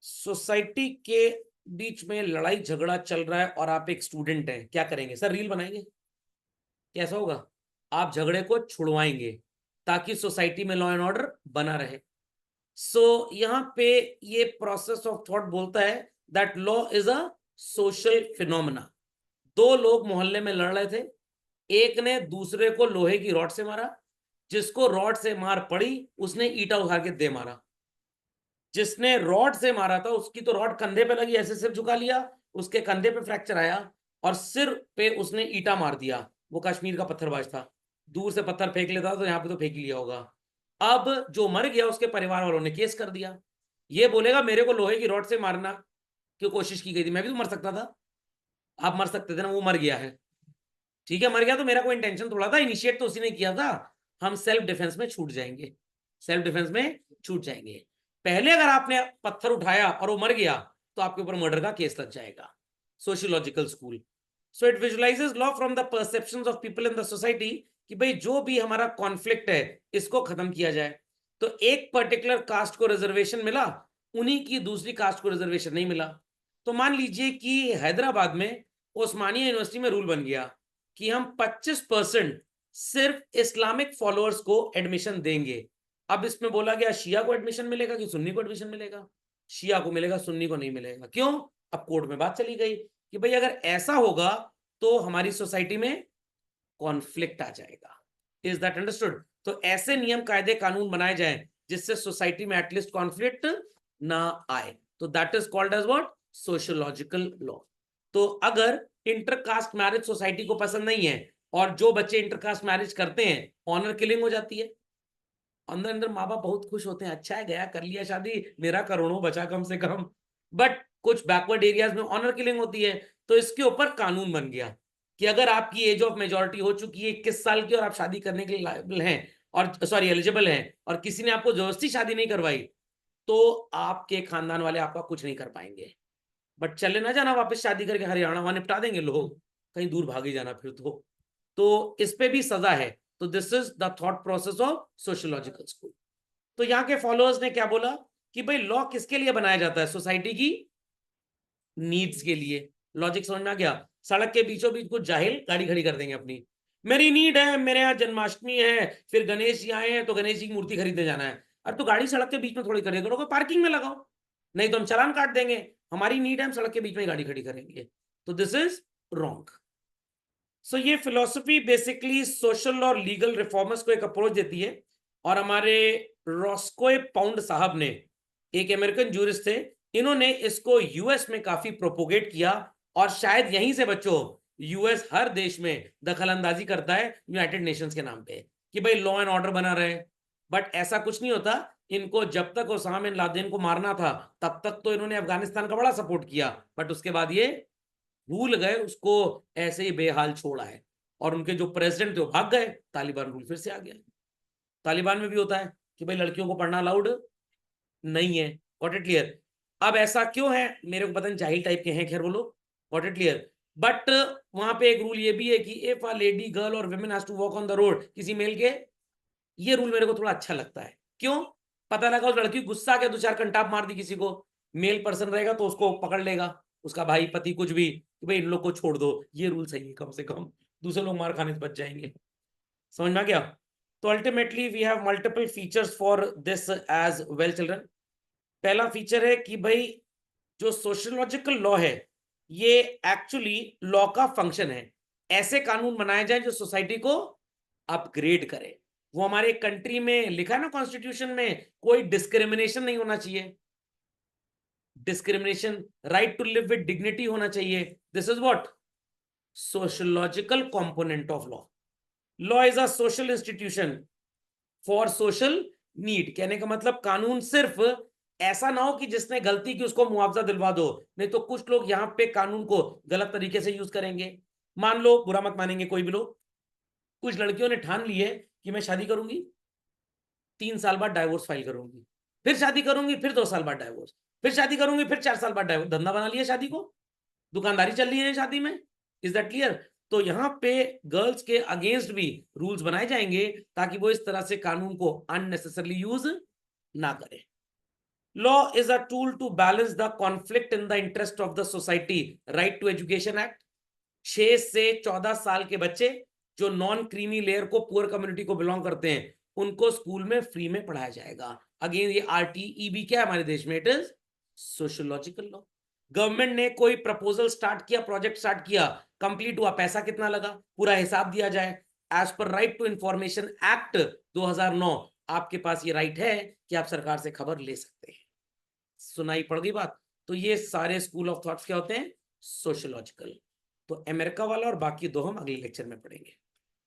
Society के बीच में लड़ाई झगड़ा चल रहा है और आप एक स्टूडेंट हैं, क्या करेंगे सर? रील बनाएंगे? कैसा होगा? आप झगड़े को छुड़वाएंगे ताकि सोसाइटी में लॉ एंड ऑर्डर बना रहे। सो यहां पे ये प्रोसेस ऑफ थॉट बोलता है that law is a social phenomena. दो लोग मोहल्ले में लड़ रहे थे, एक ने दूसरे को लोहे की रॉड से मारा, जिसको रॉड से मार पड़ी उसने ईंटा उठा के दे मारा। जिसने रॉड से मारा था उसकी तो रॉड कंधे पे लगी, ऐसे सिर झुका लिया, उसके कंधे पे फ्रैक्चर आया और सिर पे उसने ईंटा मार दिया। वो कश्मीर का पत्थरबाज था, दूर से पत्थर फेंक लेता तो यहाँ पे तो फेंक लिया होगा। अब जो मर गया उसके परिवार वालों ने केस कर दिया। ये बोलेगा मेरे को लोहे की रॉड से मारना की कोशिश की गई थी, मैं भी तो मर सकता था। आप मर सकते थे ना, वो मर गया है, ठीक है मर गया तो मेरा कोई इंटेंशन थोड़ा था, इनिशिएट तो उसी ने किया था। हम सेल्फ डिफेंस में छूट जाएंगे, सेल्फ डिफेंस में छूट जाएंगे। पहले अगर आपने पत्थर उठाया और वो मर गया तो आपके ऊपर मर्डर का केस लग जाएगा। Sociological school. So it visualises law from the perceptions of people in the society कि भाई जो भी हमारा कॉन्फ्लिक्ट है इसको खत्म किया जाए। तो एक पर्टिकुलर कास्ट को रिजर्वेशन मिला, उन्हीं की दूसरी कास्ट को रिजर्वेशन नहीं मिला। तो मान लीजिए कि हैदराबाद में ओस्मानिया यूनिवर्सिटी में रूल बन गया कि हम 25% सिर्फ इस्लामिक फॉलोअर्स को एडमिशन देंगे। अब इसमें बोला गया शिया को एडमिशन मिलेगा कि सुन्नी को एडमिशन मिलेगा? शिया को मिलेगा, सुन्नी को नहीं मिलेगा। क्यों? अब कोर्ट में बात चली गई कि भाई अगर ऐसा होगा तो हमारी सोसाइटी में कॉन्फ्लिक्ट आ जाएगा। Is that understood? तो ऐसे नियम कायदे कानून बनाए जाएं जिससे सोसाइटी में एटलीस्ट कॉन्फ्लिक्ट ना आए। तो that is called as what? Sociological law. तो अगर इंटरकास्ट मैरिज सोसाइटी को पसंद नहीं है और जो बच्चे इंटरकास्ट मैरिज करते हैं, ऑनर किलिंग हो जाती है। अंदर अंदर माँ बाप बहुत खुश होते हैं, अच्छा है गया कर लिया शादी, मेरा करोड़ों बचा कम से कम। बट कुछ बैकवर्ड एरियाज में ऑनर किलिंग होती है। तो इसके ऊपर कानून बन गया कि अगर आपकी एज ऑफ मेजोरिटी हो चुकी है 21 साल की और आप शादी करने के लिए लायबल हैं और सॉरी एलिजिबल हैं और किसी ने आपको जबरदस्ती शादी नहीं करवाई तो आपके खानदान वाले आपका कुछ नहीं कर पाएंगे। बट चले ना जाना वापस शादी करके हरियाणा, वहां निपटा देंगे लोग, कहीं दूर भागे जाना फिर तो इस पे भी सजा है। तो this is the thought process of sociological school. तो यहाँ के फॉलोअर्स ने क्या बोला कि भाई लॉ किसके लिए बनाया जाता है? सोसाइटी की नीड्स के लिए। लॉजिक समझ में आ गया? सड़क के बीचों बीच कुछ जाहिल गाड़ी खड़ी कर देंगे अपनी, मेरी नीड है, मेरे यहाँ जन्माष्टमी है, फिर गणेश जी आए हैं तो गणेश जी की मूर्ति खरीदने जाना है। अब तो गाड़ी सड़क के बीच में थोड़ी खड़ी करोगे, पार्किंग में लगाओ, नहीं तो हम चालान काट देंगे। हमारी नीड है, हम सड़क के बीच में गाड़ी खड़ी करेंगे। तो दिस इज रॉन्ग। सो ये फिलोसफी बेसिकली सोशल और लीगल रिफॉर्मर्स को एक अप्रोच देती है। और हमारे रॉस्कोए पाउंड साहब ने, एक अमेरिकन जूरिस्ट थे, इन्होंने इसको यूएस में काफी प्रोपोगेट किया। और शायद यहीं से बच्चों यूएस हर देश में दखल अंदाजी करता है यूनाइटेड नेशंस के नाम पे कि भाई लॉ एंड ऑर्डर बना रहे। बट ऐसा कुछ नहीं होता। इनको जब तक ओसामा बिन लादेन को मारना था तब तक तो इन्होंने अफगानिस्तान का बड़ा सपोर्ट किया, बट उसके बाद ये भूल गए, उसको ऐसे ही बेहाल छोड़ा है। और उनके जो प्रेसिडेंट थे वो भाग गए, तालिबान रूल फिर से आ गया। तालिबान में भी होता है कि भाई लड़कियों को पढ़ना अलाउड नहीं है। Got it clear? अब ऐसा क्यों है मेरे को पता नहीं, जाहिल टाइप के हैं, खैर बोलो। Got it clear? बट वहां पे एक रूल ये भी है कि इफ अ लेडी गर्ल और women has to walk on the road किसी मेल के, ये रूल मेरे को थोड़ा अच्छा लगता है। क्यों? पता लगा उस लड़की गुस्सा के दो चार कंटाप मार दी किसी को, मेल पर्सन रहेगा तो उसको पकड़ लेगा उसका भाई पति कुछ भी कि भाई इन लोग को छोड़ दो, ये रूल सही है, कम से कम दूसरे लोग मार खाने से बच जाएंगे। समझ में आ गया? तो ultimately we have multiple features for this as well children. पहला फीचर है कि भाई जो सोशियोलॉजिकल लॉ है ये एक्चुअली लॉ का फंक्शन है। ऐसे कानून बनाए जाए जो सोसाइटी को अपग्रेड करे। वो हमारे कंट्री में लिखा है ना कॉन्स्टिट्यूशन में, कोई डिस्क्रिमिनेशन नहीं होना चाहिए। Discrimination, right to live with dignity होना चाहिए। This is what? Sociological component of law. Law is a social institution for social need. कहने का मतलब कानून सिर्फ ऐसा ना हो कि जिसने गलती की उसको मुआवजा दिलवा दो, नहीं तो कुछ लोग यहां पे कानून को गलत तरीके से यूज करेंगे। मान लो, बुरा मत मानेंगे कोई भी लोग, कुछ लड़कियों ने ठान ली है कि मैं शादी करूंगी, 3 साल बाद डाइवोर्स फाइल करूंगी, फिर शादी करूंगी, फिर 2 साल बाद डाइवोर्स, फिर शादी करूंगी, फिर 4 साल बाद डाइवोर्स। धंधा बना लिया शादी को, दुकानदारी चल रही है शादी में। Is that clear? तो यहां पे गर्ल्स के अगेंस्ट भी रूल्स बनाए जाएंगे ताकि वो इस तरह से कानून को अननेसेसरली यूज ना करें। Law is a tool to balance the conflict in the interest of the society, right to education act. 6 से 14 साल के बच्चे जो नॉन क्रीमी लेयर को, पुअर कम्युनिटी को बिलोंग करते हैं, उनको स्कूल में फ्री में पढ़ाया जाएगा। अगेन ये RTEB क्या है हमारे देश में? It is sociological law. Government ने कोई प्रपोजल स्टार्ट किया, प्रोजेक्ट स्टार्ट किया, कंप्लीट हुआ, पैसा कितना लगा, पूरा हिसाब दिया जाए। As per right to information act 2009 आपके पास ये राइट है कि आप सरकार से खबर ले सकते हैं। सुनाई पड़ गई बात? तो ये सारे स्कूल ऑफ थॉट्स क्या होते हैं? सोशियोलॉजिकल। तो अमेरिका वाला और बाकी दो हम अगले लेक्चर में पढ़ेंगे।